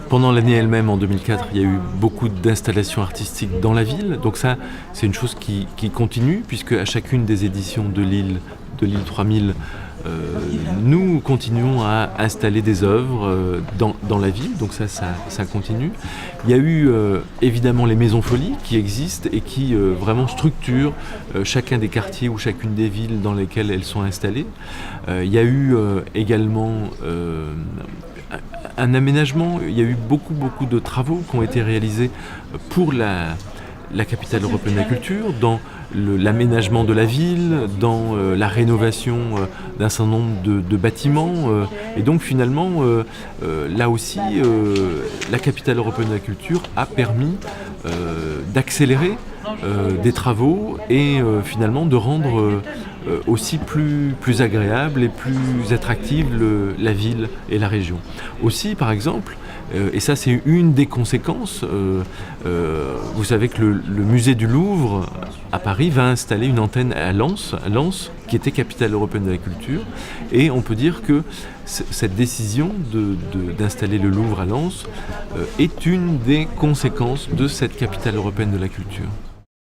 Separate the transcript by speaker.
Speaker 1: Pendant l'année elle-même, en 2004, il y a eu beaucoup d'installations artistiques dans la ville. Donc ça, c'est une chose qui continue, puisque à chacune des éditions de Lille 3000, nous continuons à installer des œuvres dans la ville. Donc ça continue. Il y a eu évidemment les maisons folies qui existent et qui vraiment structurent chacun des quartiers ou chacune des villes dans lesquelles elles sont installées. Il y a eu également un aménagement. Il y a eu beaucoup de travaux qui ont été réalisés pour la capitale européenne de la culture, dans l'aménagement de la ville, dans la rénovation d'un certain nombre de bâtiments. Et donc finalement, là aussi, la capitale européenne de la culture a permis d'accélérer des travaux et finalement de rendre aussi plus agréable et plus attractive la ville et la région. Aussi, par exemple, et ça c'est une des conséquences, vous savez que le musée du Louvre à Paris va installer une antenne à Lens, qui était capitale européenne de la culture, et on peut dire que cette décision d'installer le Louvre à Lens est une des conséquences de cette capitale européenne de la culture.